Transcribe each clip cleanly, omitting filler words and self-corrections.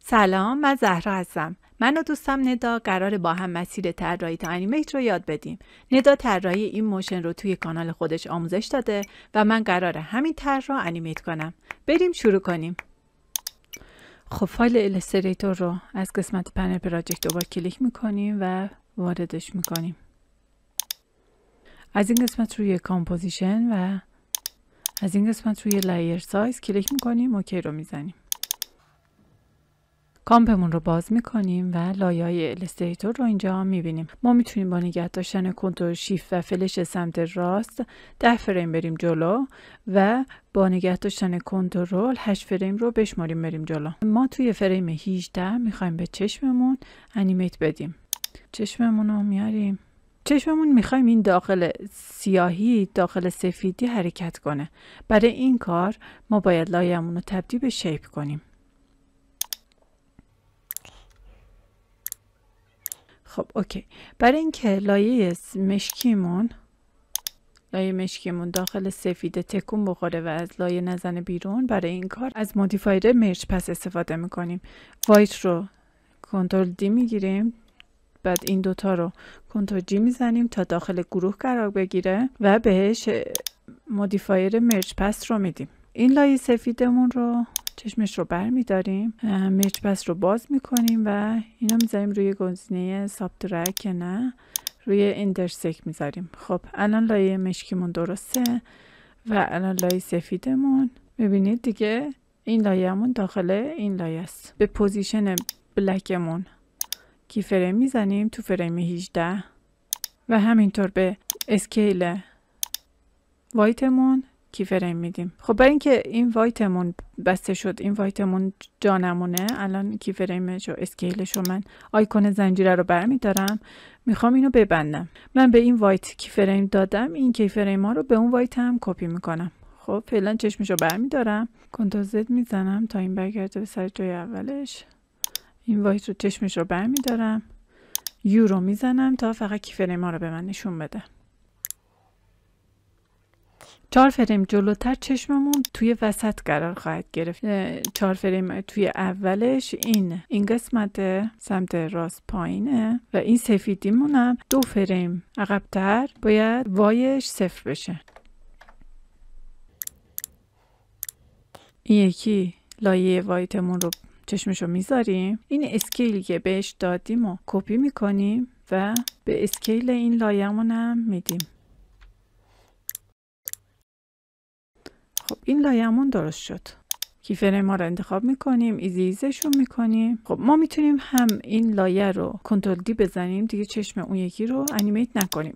سلام، من زهرا هستم. من و دوستم ندا قراره با هم مسیر طراحی تا انیمیت رو یاد بدیم. ندا طراحی این موشن رو توی کانال خودش آموزش داده و من قراره همین طرح رو انیمیت کنم. بریم شروع کنیم. خب فایل ایلاستریتور رو از قسمت پنل پراجکت دوباره کلیک میکنیم و واردش میکنیم. از این قسمت روی کامپوزیشن و از این قسمت روی لایر سایز کلیک میکنیم، اوکی رو میزنیم. کامپمون رو باز میکنیم و لایه‌های ایلاستریتور رو اینجا میبینیم. ما میتونیم با نگه داشتن کنترل شیفت و فلش سمت راست 10 فریم بریم جلو و با نگه داشتن کنترل 8 فریم رو بشماریم بریم جلو. ما توی فریم 18 میخوایم به چشممون انیمیت بدیم. چشممون رو میاریم. چشممون میخوایم این داخل سیاهی داخل سفیدی حرکت کنه. برای این کار ما باید لایه‌مون رو تبدیل به شیپ کنیم. خب اوکی، برای اینکه لایه مشکیمون داخل سفید تکون بخوره و از لایه نزنه بیرون، برای این کار از مودیفایر مرج پس استفاده میکنیم. وایت رو کنترل دی میگیریم، بعد این دوتا رو کنترل جی میزنیم تا داخل گروه قرار بگیره و بهش مودیفایر مرج پس رو میدیم. این لایه سفیدمون رو چشمش رو بر میداریم، مرج پس رو باز میکنیم و اینا میذاریم روی گزینه سابترک، نه روی اینترسکت میذاریم. خب الان لایه مشکیمون درسته و الان لایه سفیدمون ببینید دیگه این لایه‌مون داخل این لایه است. به پوزیشن بلکمون کی فریم میزنیم تو فریم 18 و همینطور به اسکیل وایتمون کی فریم میدیم. خب برای اینکه این وایتمون بسته شد، این وایتمون جا نمونه، الان کی فریمش و اسکیلش رو من آیکون زنجیره رو برمیدارم، میخوام اینو ببندم. من به این وایت کی فریم دادم، این کی فریم ها رو به اون وایت هم کپی میکنم. خب فعلا چشمش رو برمیدارم، کنترل زد میزنم تا این برگرده به سر جای اولش. این وایت رو چشمش رو برمیدارم، یو رو میزنم تا فقط کی فریم ها رو به من نشون بده. 4 فریم جلوتر چشممون توی وسط قرار خواهد گرفت. 4 فریم توی اولش این قسمت سمت راست پایینه و این سفیدیمون هم 2 فریم عقب‌تر باید وایش 0 بشه. این یکی لایه وایتمون رو چشمشو میذاریم، این اسکیلی که بهش دادیم و کپی میکنیم و به اسکیل این لایه‌مون هم میدیم. خب این لایه‌مون درست شد. کی فریم ها رو انتخاب میکنیم، ایزیشون میکنیم. خب ما میتونیم هم این لایه رو کنترل دی بزنیم، دیگه چشم اون یکی رو انیمیت نکنیم.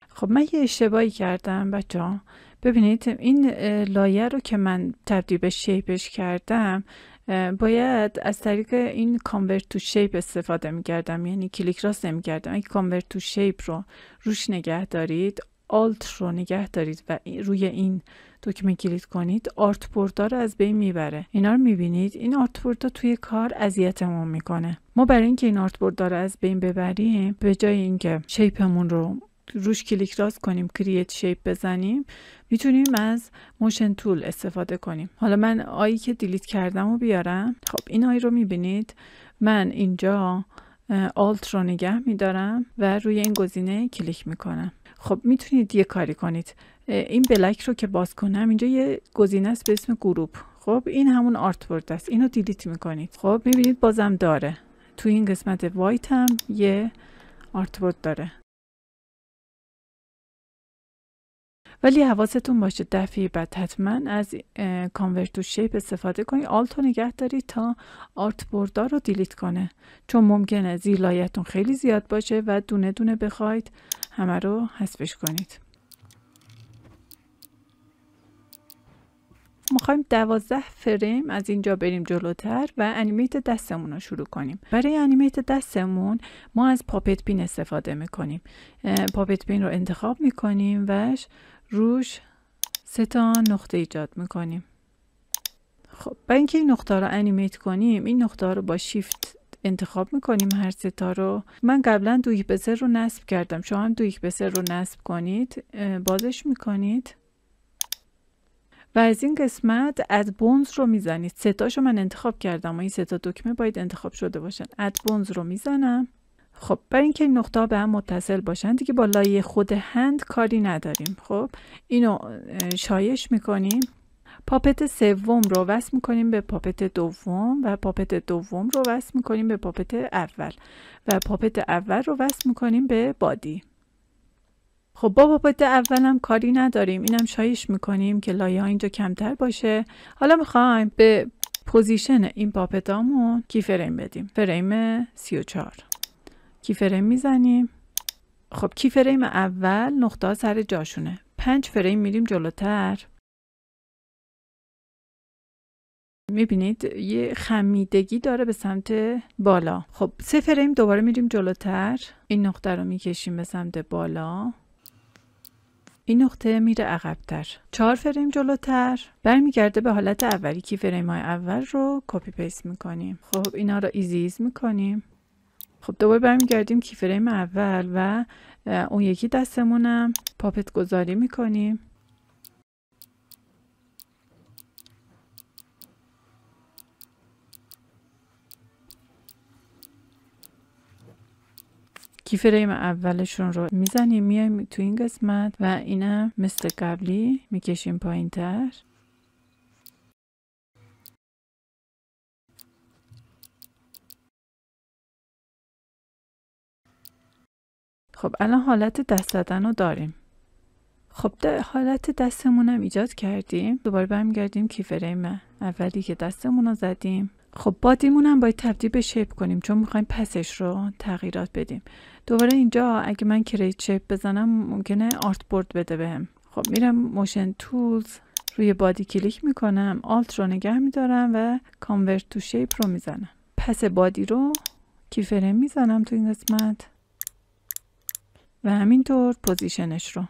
خب من یه اشتباهی کردم بچه‌ها. ببینید این لایه رو که من تبدیل به شیپش کردم، باید از طریق این کانورت تو شیپ استفاده می‌کردم، یعنی کلیک راست نمی‌کردم. اگه کانورت تو شیپ رو روش نگه دارید، آلت رو نگه دارید و روی این دکمه کلیک کنید، آرت بوردا رو از بین میبره. اینا رو می‌بینید، این آرت بوردا توی کار اذیتمون میکنه. ما برای اینکه این آرت بوردا رو از بین ببریم، به جای اینکه شیپمون رو روش کلیک راست کنیم کرییت شیپ بزنیم، میتونیم از موشن تول استفاده کنیم. حالا من آیی که دیلیت کردم رو بیارم. خب این آی رو میبینید، من اینجا آلت رو نگه میدارم و روی این گزینه کلیک میکنم. خب میتونید یه کاری کنید، این بلک رو که باز کنم، اینجا یه گزینه است به اسم گروپ. خب این همون آرت بورد است، اینو دیلیت میکنید. خب میبینید بازم داره، توی این قسمت وایت هم یه آرت بورد داره. ولی حواستون باشه دفعه بعد حتما از کانورت تو شیپ استفاده کنید، آلت رو نگه دارید تا آرت بوردا رو دیلیت کنه، چون ممکنه زیر لایه‌تون خیلی زیاد باشه و دونه دونه بخواید همه رو حذفش کنید. میخوایم 12 فریم از اینجا بریم جلوتر و انیمیت دستمون رو شروع کنیم. برای انیمیت دستمون ما از پاپت پین استفاده میکنیم. پاپت پین رو انتخاب میکنیم و روش 3 تا نقطه ایجاد میکنیم. خب برای اینکه این نقطه رو انیمیت کنیم، این نقطه رو با شیفت انتخاب میکنیم، هر 3 تا رو. من قبلا 2:0 رو نصب کردم، شما هم 2:0 رو نصب کنید، بازش میکنید و از این قسمت اد بونز رو میزنید. 3 تاشو من انتخاب کردم و این 3 تا دکمه باید انتخاب شده باشن. اد بونز رو میزنم. خب برای اینکه این نقطه ها به هم متصل باشن دیگه با لایه خود هند کاری نداریم. خب اینو شایش میکنیم. پاپت سوم رو وصل میکنیم به پاپت دوم و پاپت دوم رو وصل میکنیم به پاپت اول و پاپت اول رو وصل میکنیم به بادی. خب با پاپت اولم کاری نداریم، اینم شایش میکنیم که لایه ها اینجا کمتر باشه. حالا میخوایم به پوزیشن این پاپتامون کی فریم بدیم. فریم 34 کی فریم میزنیم. خب کی فریم اول نقطه ها سر جاشونه. 5 فریم میریم جلوتر. میبینید یه خمیدگی داره به سمت بالا. خب 3 فریم دوباره میریم جلوتر. این نقطه رو میکشیم به سمت بالا. این نقطه میره عقب‌تر. 4 فریم جلوتر برمیگرده به حالت اولی. کی فریم های اول رو کپی پیست میکنیم. خب اینا رو ایزیز میکنیم. خب دوباره برمیگردیم کی فریم اول و اون یکی دستمونم پاپت گذاری میکنیم. کی فریم اولشون رو میزنیم میایم تو این قسمت و اینم مثل قبلی میکشیم پایین تر. خب الان حالت دست زدن رو داریم. خب حالت دستمون هم ایجاد کردیم. دوباره برمیگردیم کی فریم اولی که دستمون رو زدیم. خب بادیمون هم باید تبدیل به شیپ کنیم چون میخوایم پسش رو تغییرات بدیم. دوباره اینجا اگه من کریت شیپ بزنم ممکنه آرت بورد بده بهم. خب میرم موشن تولز روی بادی کلیک میکنم، آلت رو نگه میدارم و کانورت تو شیپ رو میزنم. پس بادی رو کی فریم میزنم تو این قسمت و همینطور پوزیشنش رو.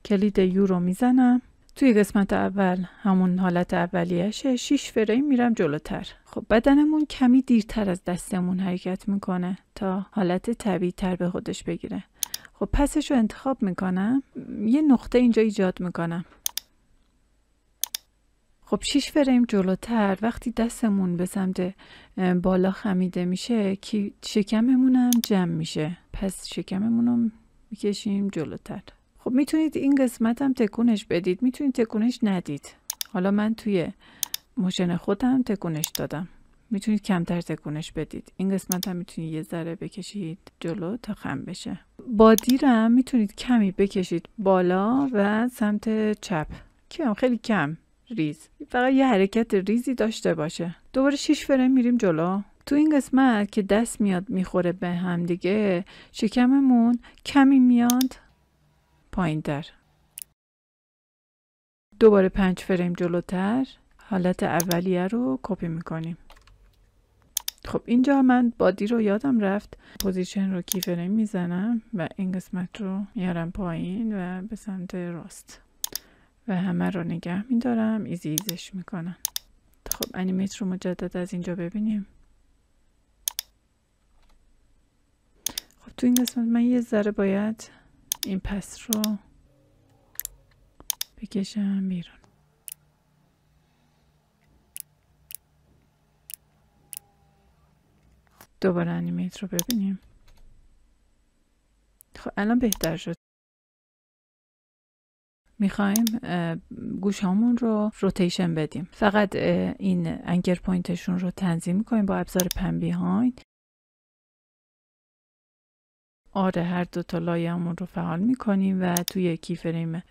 کلید یو رو میزنم. توی قسمت اول همون حالت اولیشه. 6 فریم میرم جلوتر. خب بدنمون کمی دیرتر از دستمون حرکت میکنه تا حالت طبیعی تر به خودش بگیره. خب پسش رو انتخاب میکنم. یه نقطه اینجا ایجاد میکنم. خب 6 فریم جلوتر وقتی دستمون به سمت بالا خمیده میشه که شکممون هم جمع میشه. پس شکممون رو میکشیم جلوتر. خب میتونید این قسمت هم تکونش بدید، میتونید تکونش ندید. حالا من توی موشن خودم تکونش دادم. میتونید کمتر تکونش بدید. این قسمت هم میتونید یه ذره بکشید جلو تا خم بشه. بادی رو هم میتونید کمی بکشید بالا و سمت چپ. خیلی کم ریز. فقط یه حرکت ریزی داشته باشه. دوباره 6 فریم میریم جلو. تو این قسمت که دست میاد میخوره به هم دیگه شکممون کمی میاد پایین تر. دوباره 5 فریم جلوتر حالت اولیه رو کپی میکنیم. خب اینجا من بادی رو یادم رفت. پوزیشن رو کی فریم میزنم و این قسمت رو میارم پایین و به سمت راست و همه رو نگه میدارم. ایزیزش میکنم. خب انیمیت رو مجدد از اینجا ببینیم. خب تو این قسمت من یه ذره باید این پس رو بکشم بیرون. دوباره انیمیت رو ببینیم. خب الان بهتر شد. میخوایم گوشامون رو روتیشن بدیم. فقط این انکر پوینتشون رو تنظیم کنیم با ابزار پن بیهایند. آره هر دو تا لایه‌مون رو فعال میکنیم و توی کی فریم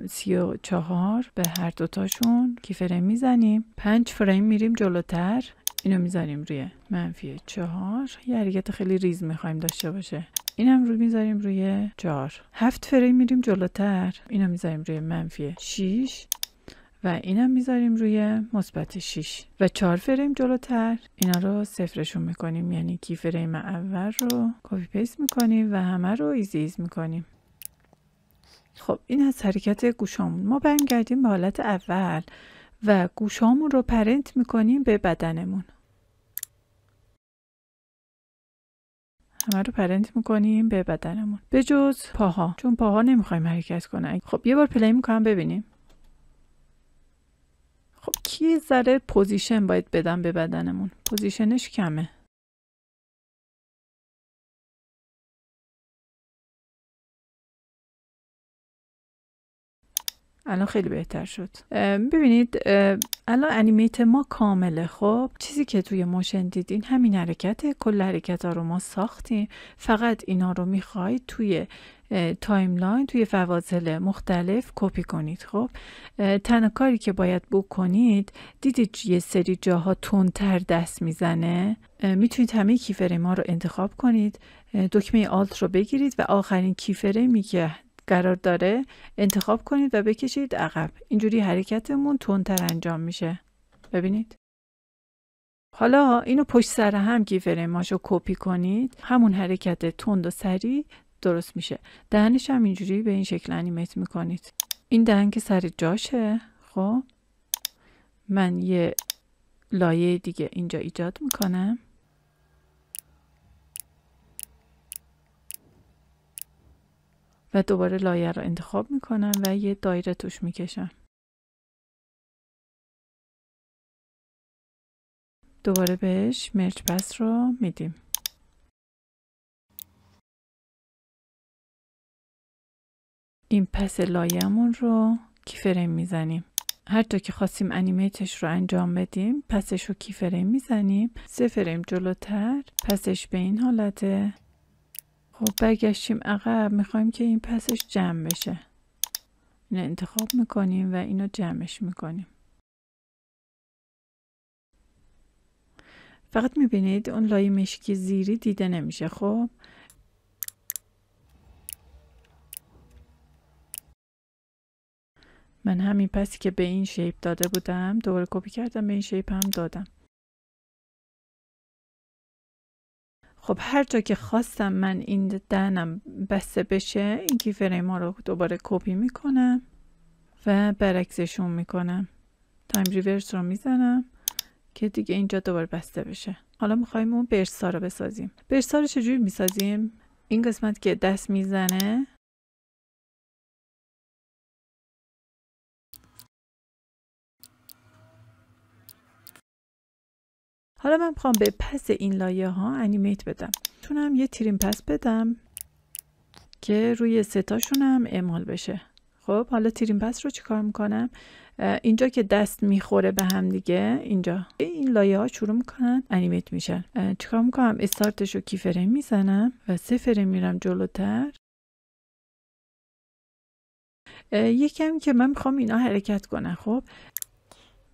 34 به هر دو تاشون کی فریم میزنیم. 5 فریم میریم جلوتر. اینو میذاریم روی -4. یه حرکت خیلی ریز میخوایم داشته باشه. اینم رو میذاریم روی 4. 7 فریم میریم جلوتر. اینو میذاریم روی -6 و اینم میذاریم روی -6 و 4 فریم جلوتر اینا رو صفرشون میکنیم. یعنی کی فریم اول رو کپی پیست میکنیم و همه رو ایزیز میکنیم. خب این از حرکت گوشامون. ما برمیگردیم به حالت اول و گوشامون رو پرنت میکنیم به بدنمون. همه رو پرنت میکنیم به بدنمون به جز پاها، چون پاها نمیخوایم حرکت کنن. خب یه بار پلی میکنم ببینیم. یه ذره پوزیشن باید بدم به بدنمون. پوزیشنش کمه. الان خیلی بهتر شد. ببینید الان انیمیت ما کامله. خب چیزی که توی موشن دیدین همین حرکته. کل حرکت ها رو ما ساختیم، فقط اینا رو میخواید توی تایملاین، توی فواصل مختلف کپی کنید. خب تنها کاری که باید بکنید، دیدید یه سری جاها تندتر دست میزنه، میتونید همه کیفریم ها رو انتخاب کنید، دکمه آلت رو بگیرید و آخرین کیفرمی که قرار داره انتخاب کنید و بکشید عقب. اینجوری حرکتمون تندتر انجام میشه. ببینید. حالا اینو پشت سر هم کیفرماشو کپی کنید، همون حرکت تند و سریع درست میشه. دهنش هم اینجوری به این شکل انیمیت میکنید. این دهن که سر جاشه. خب من یه لایه دیگه اینجا ایجاد میکنم. و دوباره لایه رو انتخاب میکنم و یه دایره توش میکشم. دوباره بهش مرج پس رو میدیم. این پس لایه‌مون رو کیفریم میزنیم. هر جا که خواستیم انیمیتش رو انجام بدیم پسش رو کیفریم میزنیم. 3 فریم جلوتر پسش به این حالته. خب برگشتیم عقب، میخوایم که این پسش جمع بشه. اینو انتخاب میکنیم و اینو جمعش میکنیم. فقط میبینید اون لایه مشکی زیری دیده نمیشه. خب من همین پسی که به این شیپ داده بودم دوباره کپی کردم، به این شیپ هم دادم. خب هر جا که خواستم من این دهنم بسته بشه، این کیفریم ها رو دوباره کپی میکنم و برعکسشون میکنم. تایم ریورس رو میزنم که دیگه اینجا دوباره بسته بشه. حالا میخوایم اون برسا رو بسازیم. برسا رو چجوری میسازیم؟ این قسمت که دست میزنه حالا من میخوام به پس این لایه ها انیمیت بدم. میتونم یه تریم پس بدم که روی 3 تاشون هم اعمال بشه. خب حالا تریم پس رو چیکار میکنم؟ اینجا که دست میخوره به هم دیگه، اینجا این لایه ها شروع میکنن انیمیت میشن. چیکار میکنم؟ استارتش رو کیفریم میزنم و 3 فریم میرم جلوتر. یکم که من میخوام اینا حرکت کنن. خب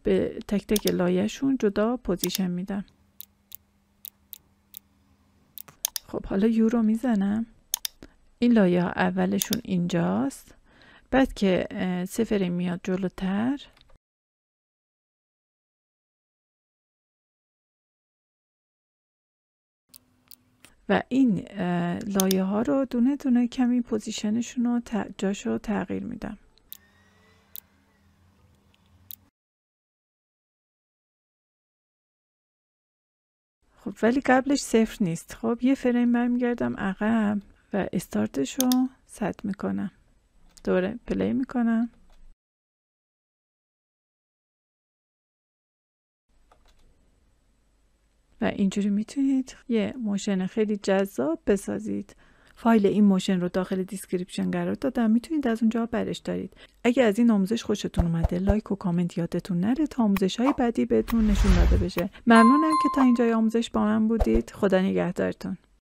به تک تک لایه شون جدا پوزیشن میدم. خب حالا یو رو میزنم. این لایه ها اولشون اینجاست، بعد که 3 فریم میاد جلوتر و این لایه ها رو دونه دونه کمی پوزیشنشون رو جاشو تغییر میدم. خب ولی قبلش 0 نیست. خب یه فریم برمیگردم عقب و استارتش رو ست میکنم. دوباره پلی میکنم. و اینجوری میتونید یه موشن خیلی جذاب بسازید. فایل این موشن رو داخل دیسکریپشن قرار دادم، میتونید از اونجا برش دارید. اگه از این آموزش خوشتون اومده لایک و کامنت یادتون نره تا آموزش های بعدی بهتون نشون داده بشه. ممنونم که تا اینجای آموزش با من بودید. خدا نگهدارتون.